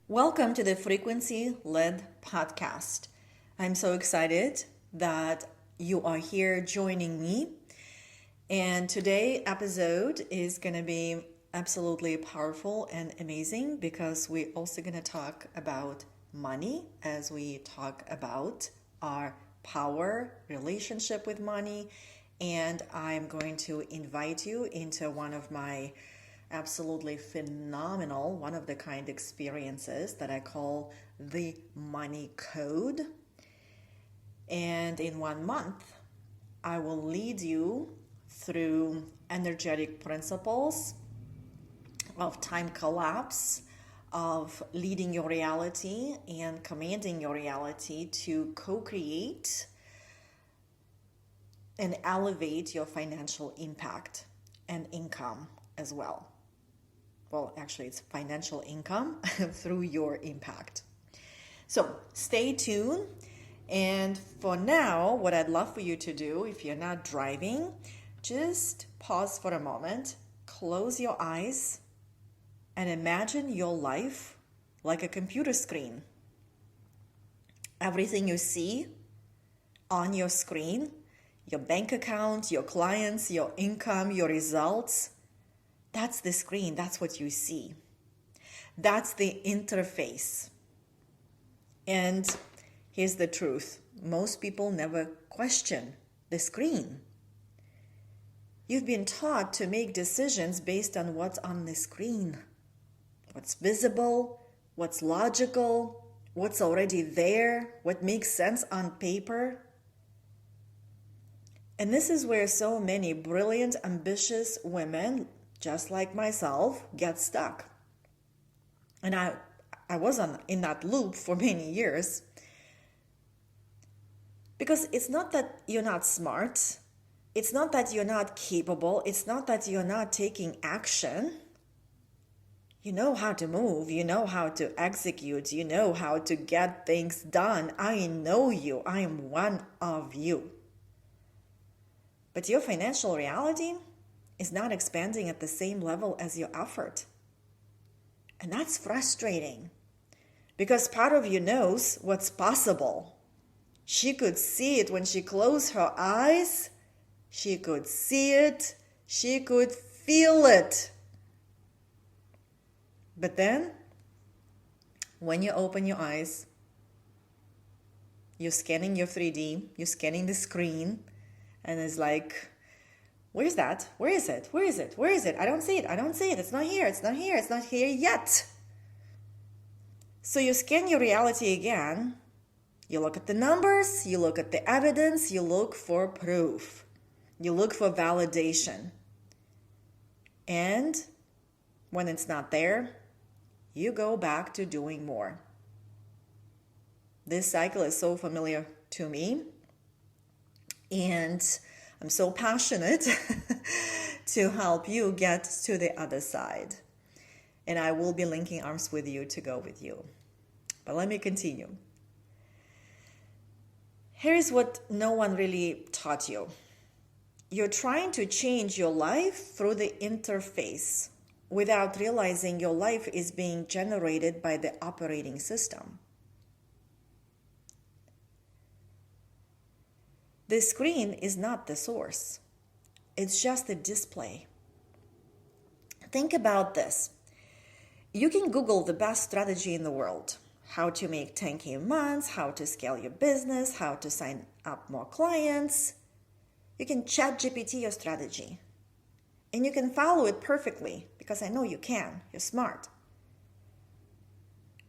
Welcome to the Frequency Led Podcast. I'm so excited that you are here joining me. And today's episode is going to be absolutely powerful and amazing because we're also going to talk about money as we talk about our power, relationship with money. And I'm going to invite you into one of my absolutely phenomenal, one of the kind experiences that I call the money code. And in 1 month, I will lead you through energetic principles of time collapse, of leading your reality and commanding your reality to co-create and elevate your financial impact and income as well. Well, actually, it's financial income through your impact. So stay tuned. And for now, what I'd love for you to do, if you're not driving, just pause for a moment, close your eyes, and imagine your life like a computer screen. Everything you see on your screen, your bank account, your clients, your income, your results, that's the screen. That's what you see. That's the interface. And here's the truth. Most people never question the screen. You've been taught to make decisions based on what's on the screen. What's visible, what's logical, what's already there, what makes sense on paper. And this is where so many brilliant, ambitious women, just like myself, get stuck. And I was in that loop for many years. Because it's not that you're not smart. It's not that you're not capable. It's not that you're not taking action. You know how to move. You know how to execute. You know how to get things done. I know you. I am one of you. But your financial reality is not expanding at the same level as your effort. And that's frustrating because part of you knows what's possible. She could see it when she closed her eyes. She could see it. She could feel it. But then, when you open your eyes, you're scanning your 3D, you're scanning the screen, and it's like, where's that? Where is it? Where is it? Where is it? I don't see it. I don't see it. It's not here. It's not here. It's not here yet. So you scan your reality again. You look at the numbers. You look at the evidence. You look for proof. You look for validation. And when it's not there, you go back to doing more. This cycle is so familiar to me. And I'm so passionate to help you get to the other side. And I will be linking arms with you to go with you. But let me continue. Here's what no one really taught you. You're trying to change your life through the interface without realizing your life is being generated by the operating system. The screen is not the source. It's just a display. Think about this. You can Google the best strategy in the world. How to make 10K months, how to scale your business, how to sign up more clients. You can chat GPT your strategy. And you can follow it perfectly because I know you can. You're smart.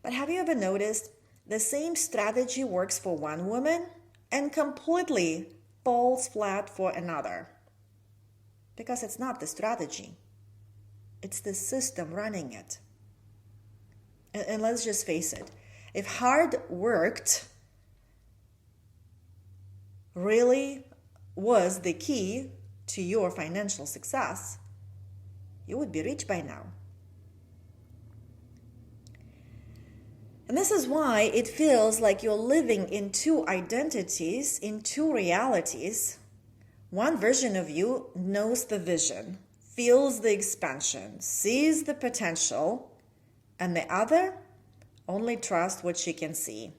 But have you ever noticed the same strategy works for one woman and completely falls flat for another? Because it's not the strategy. It's the system running it. And let's just face it. If hard worked really was the key to your financial success, you would be rich by now. And this is why it feels like you're living in two identities, in two realities. One version of you knows the vision, feels the expansion, sees the potential, and the other Only trust what she can see.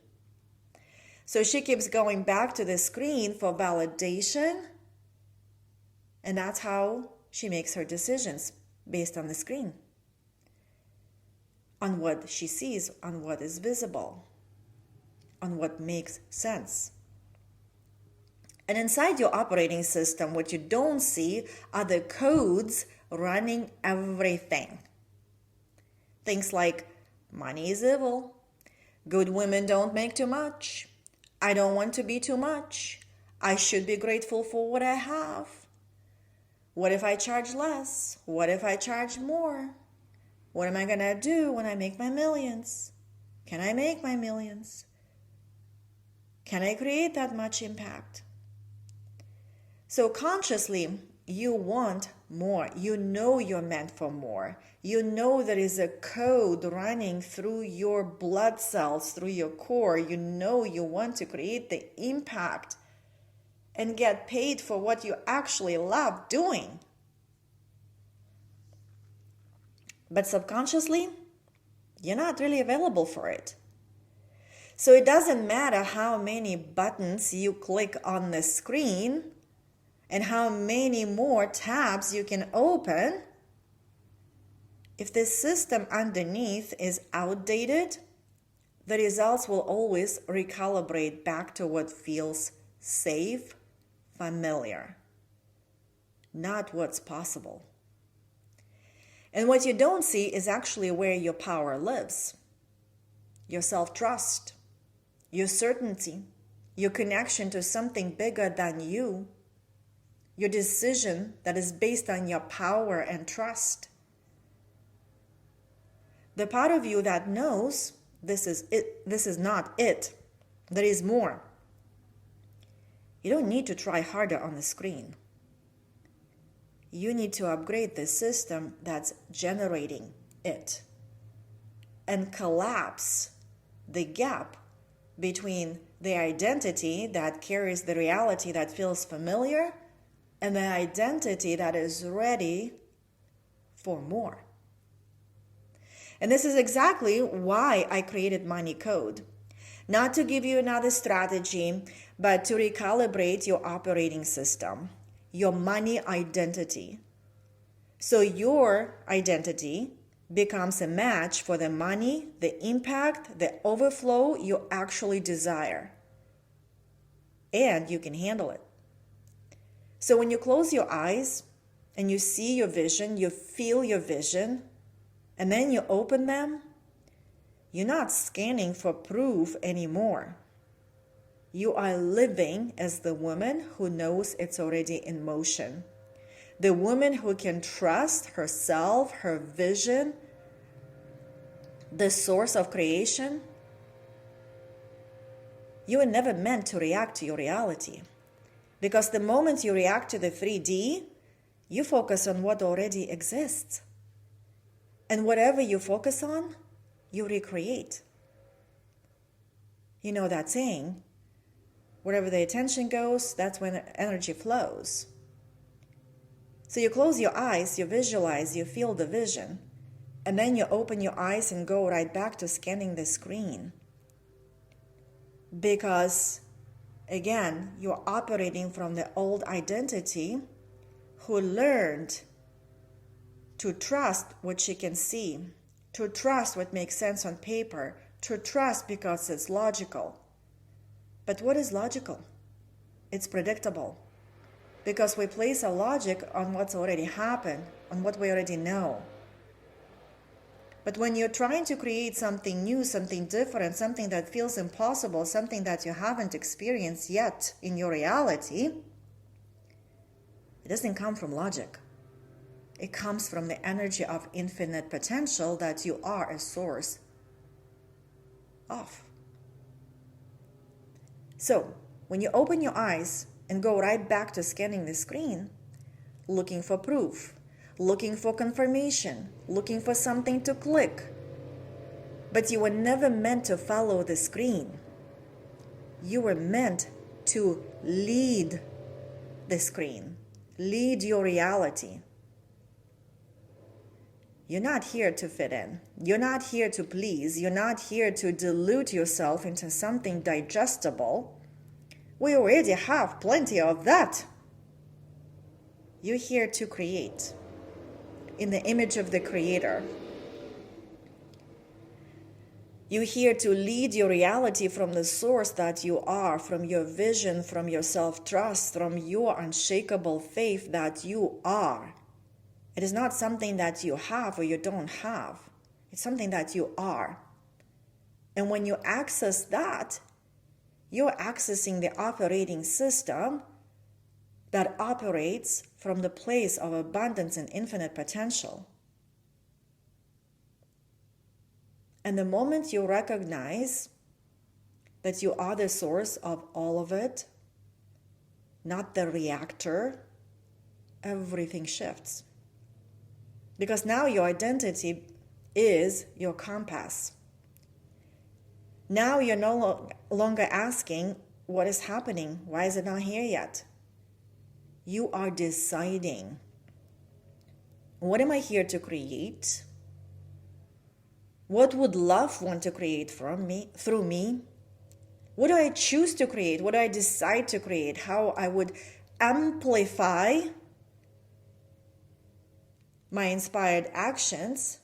So she keeps going back to the screen for validation, and that's how she makes her decisions, based on the screen, on what she sees, on what is visible, on what makes sense. And inside your operating system, what you don't see are the codes running everything. Things like, money is evil, good women don't make too much, I don't want to be too much, I should be grateful for what I have. What if I charge less? What if I charge more? What am I going to do when I make my millions? Can I make my millions? Can I create that much impact? So consciously, you want more. You know you're meant for more. You know there is a code running through your blood cells, through your core. You know you want to create the impact and get paid for what you actually love doing. But subconsciously, you're not really available for it. So it doesn't matter how many buttons you click on the screen and how many more tabs you can open. If the system underneath is outdated, the results will always recalibrate back to what feels safe, familiar, not what's possible. And what you don't see is actually where your power lives. Your self-trust, your certainty, your connection to something bigger than you, your decision that is based on your power and trust. The part of you that knows this is it, this is not it, there is more. You don't need to try harder on the screen. You need to upgrade the system that's generating it and collapse the gap between the identity that carries the reality that feels familiar and the identity that is ready for more. And this is exactly why I created Money Code. Not to give you another strategy, but to recalibrate your operating system, your money identity. So your identity becomes a match for the money, the impact, the overflow you actually desire. And you can handle it. So when you close your eyes and you see your vision, you feel your vision, and then you open them, you're not scanning for proof anymore. You are living as the woman who knows it's already in motion. The woman who can trust herself, her vision, the source of creation. You were never meant to react to your reality. Because the moment you react to the 3D, you focus on what already exists. And whatever you focus on, you recreate. You know that saying, wherever the attention goes, that's when energy flows. So you close your eyes, you visualize, you feel the vision, and then you open your eyes and go right back to scanning the screen. Because, again, you're operating from the old identity who learned to trust what she can see, to trust what makes sense on paper, to trust because it's logical. But what is logical? It's predictable. Because we place our logic on what's already happened, on what we already know. But when you're trying to create something new, something different, something that feels impossible, something that you haven't experienced yet in your reality, it doesn't come from logic. It comes from the energy of infinite potential that you are a source of. So, when you open your eyes and go right back to scanning the screen, looking for proof, looking for confirmation, looking for something to click, but you were never meant to follow the screen. You were meant to lead the screen, lead your reality. You're not here to fit in. You're not here to please. You're not here to dilute yourself into something digestible. We already have plenty of that. You're here to create in the image of the Creator. You're here to lead your reality from the source that you are, from your vision, from your self-trust, from your unshakable faith that you are. It is not something that you have or you don't have. It's something that you are. And when you access that, you're accessing the operating system that operates from the place of abundance and infinite potential. And the moment you recognize that you are the source of all of it, not the reactor, everything shifts. Because now your identity is your compass. Now you're no longer asking, what is happening? Why is it not here yet? You are deciding, what am I here to create? What would love want to create from me, through me? What do I choose to create? What do I decide to create? How I would amplify my inspired actions,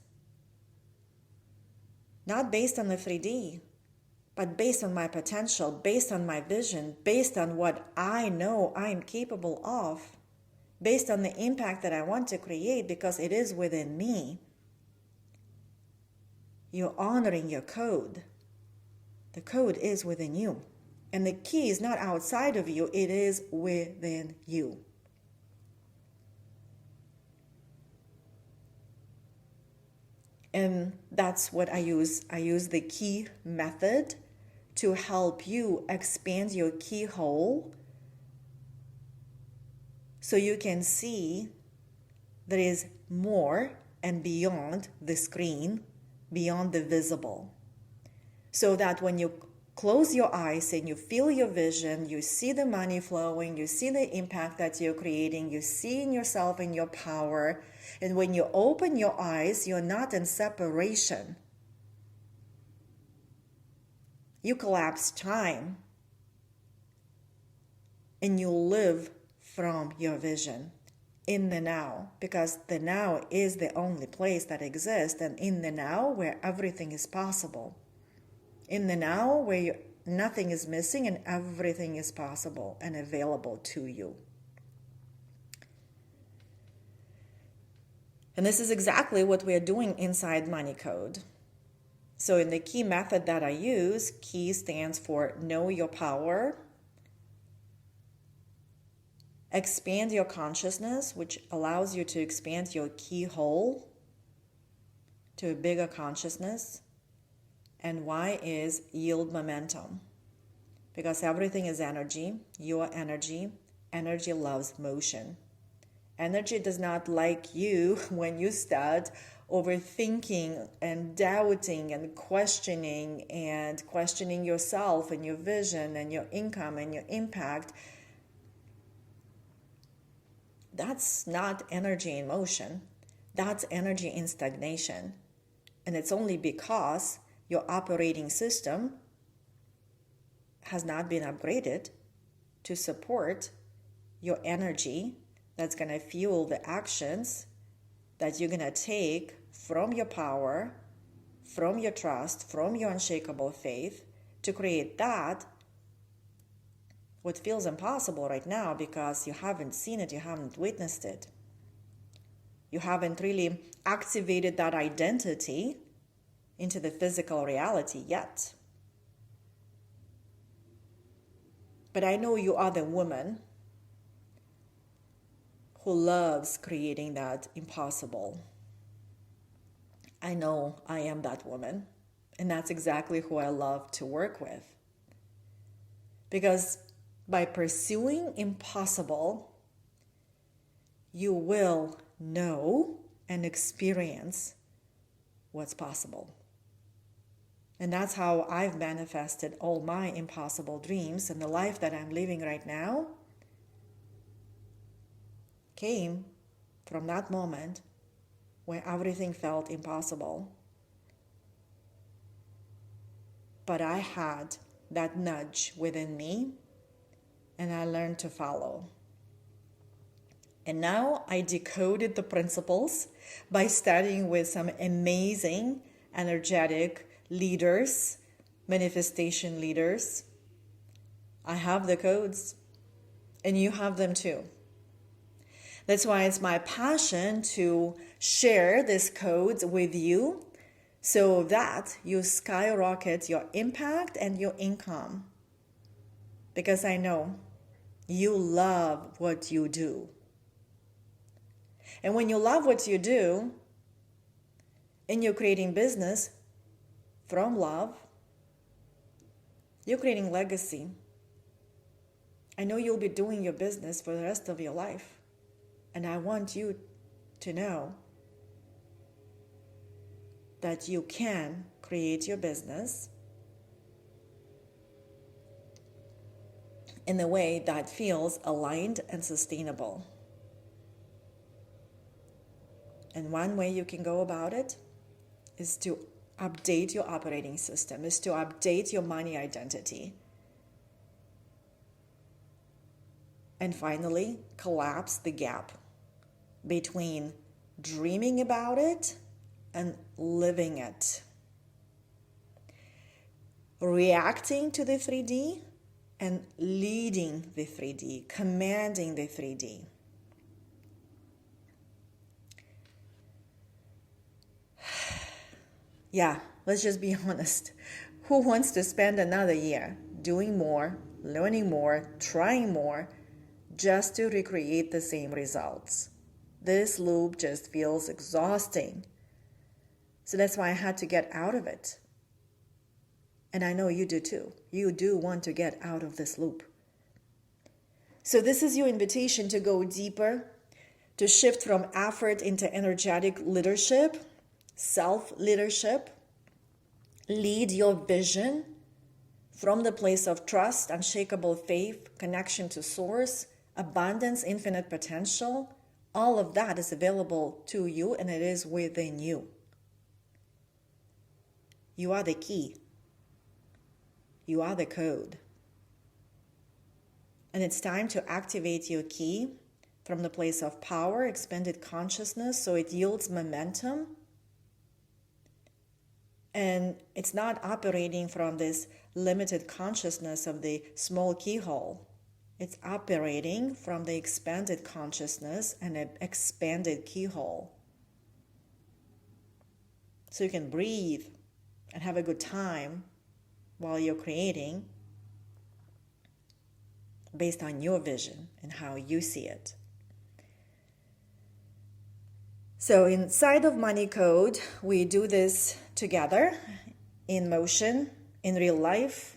not based on the 3D, but based on my potential, based on my vision, based on what I know I'm capable of, based on the impact that I want to create because it is within me. You're honoring your code. The code is within you. And the key is not outside of you, it is within you. And that's what I use. I use the key method to help you expand your keyhole so you can see there is more and beyond the screen, beyond the visible. So that when you close your eyes and you feel your vision, you see the money flowing, you see the impact that you're creating, you see in yourself and your power. And when you open your eyes, you're not in separation. You collapse time and you live from your vision in the now, because the now is the only place that exists, and in the now where everything is possible. In the now where nothing is missing and everything is possible and available to you. And this is exactly what we are doing inside Money Code. So in the key method that I use, key stands for know your power, expand your consciousness, which allows you to expand your keyhole to a bigger consciousness. And Y is yield momentum. Because everything is energy, your energy. Energy loves motion. Energy does not like you when you start overthinking and doubting and questioning yourself and your vision and your income and your impact. That's not energy in motion. That's energy in stagnation. And it's only because your operating system has not been upgraded to support your energy that's going to fuel the actions that you're going to take from your power, from your trust, from your unshakable faith to create that what feels impossible right now because you haven't seen it, you haven't witnessed it. You haven't really activated that identity into the physical reality yet. But I know you are the woman who loves creating that impossible. I know I am that woman, and that's exactly who I love to work with. Because by pursuing impossible, you will know and experience what's possible. And that's how I've manifested all my impossible dreams, and the life that I'm living right now came from that moment when everything felt impossible. But I had that nudge within me, and I learned to follow. And now I decoded the principles by studying with some amazing, energetic leaders, manifestation leaders. I have the codes, and you have them too. That's why it's my passion to share these codes with you so that you skyrocket your impact and your income. Because I know you love what you do. And when you love what you do, and you're creating business from love, you're creating legacy. I know you'll be doing your business for the rest of your life. And I want you to know that you can create your business in a way that feels aligned and sustainable. And one way you can go about it is to update your operating system, is to update your money identity. And finally, collapse the gap between dreaming about it and living it. Reacting to the 3D and leading the 3D, commanding the 3D. Yeah, let's just be honest. Who wants to spend another year doing more, learning more, trying more, just to recreate the same results? This loop just feels exhausting. So that's why I had to get out of it. And I know you do too. You do want to get out of this loop. So this is your invitation to go deeper, to shift from effort into energetic leadership, self-leadership. Lead your vision from the place of trust, unshakable faith, connection to source, abundance, infinite potential. All of that is available to you, and it is within you. You are the key. You are the code. And it's time to activate your key from the place of power, expanded consciousness, so it yields momentum. And it's not operating from this limited consciousness of the small keyhole. It's operating from the expanded consciousness and an expanded keyhole. So you can breathe and have a good time while you're creating based on your vision and how you see it. So inside of Money Code, we do this together, in motion, in real life,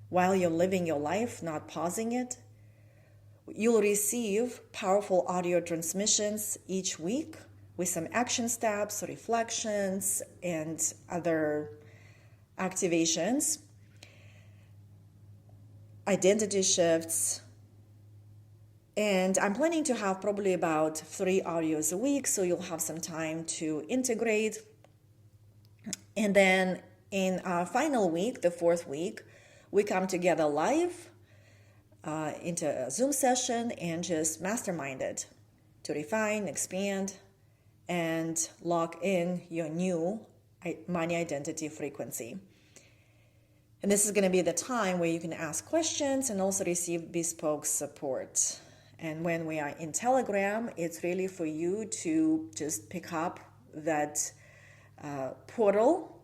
while you're living your life, not pausing it. You'll receive powerful audio transmissions each week with some action steps, reflections, and other activations, identity shifts. And I'm planning to have probably about 3 audios a week, so you'll have some time to integrate. And then in our final week, the 4th week, we come together live into a Zoom session and just mastermind it to refine, expand, and lock in your new money identity frequency. And this is going to be the time where you can ask questions and also receive bespoke support. And when we are in Telegram, it's really for you to just pick up that portal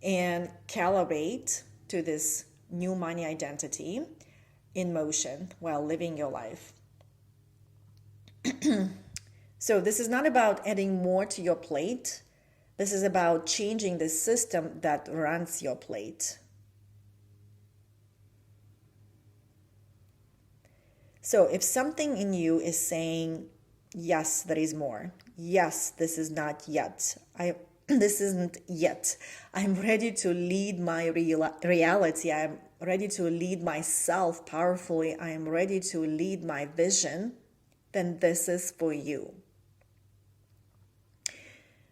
and calibrate to this new money identity in motion while living your life. So this is not about adding more to your plate. This is about changing the system that runs your plate. So if something in you is saying, yes, there is more. Yes, this is not yet. This isn't yet. I'm ready to lead my reality. I'm ready to lead myself powerfully. I am ready to lead my vision. Then this is for you.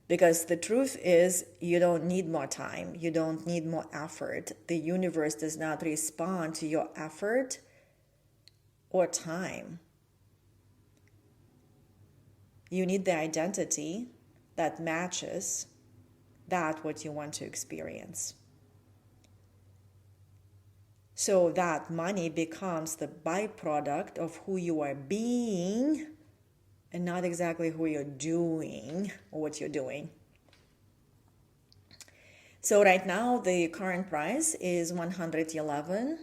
Because the truth is, you don't need more time. You don't need more effort. The universe does not respond to your effort or time. You need the identity that matches that what you want to experience. So that money becomes the byproduct of who you are being and not exactly who you're doing or what you're doing. So right now the current price is $111.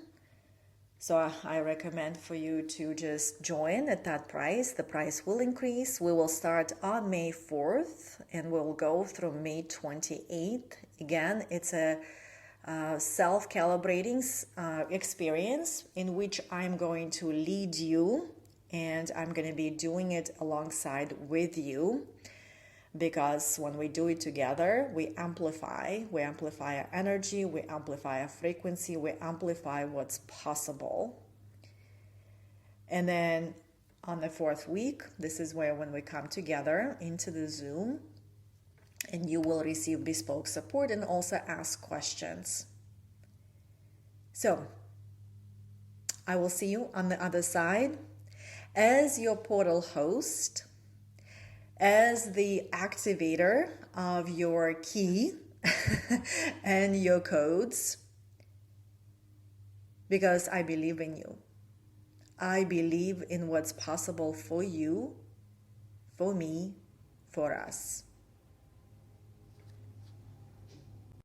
So I recommend for you to just join at that price. The price will increase. We will start on May 4th and we'll go through May 28th. Again, it's a self-calibrating experience in which I'm going to lead you, and I'm going to be doing it alongside with you, because when we do it together, we amplify our energy, we amplify our frequency, we amplify what's possible. And then on the 4th week, this is where when we come together into the Zoom, and you will receive bespoke support and also ask questions. So I will see you on the other side as your portal host, as the activator of your key and your codes, because I believe in you. I believe in what's possible for you, for me, for us.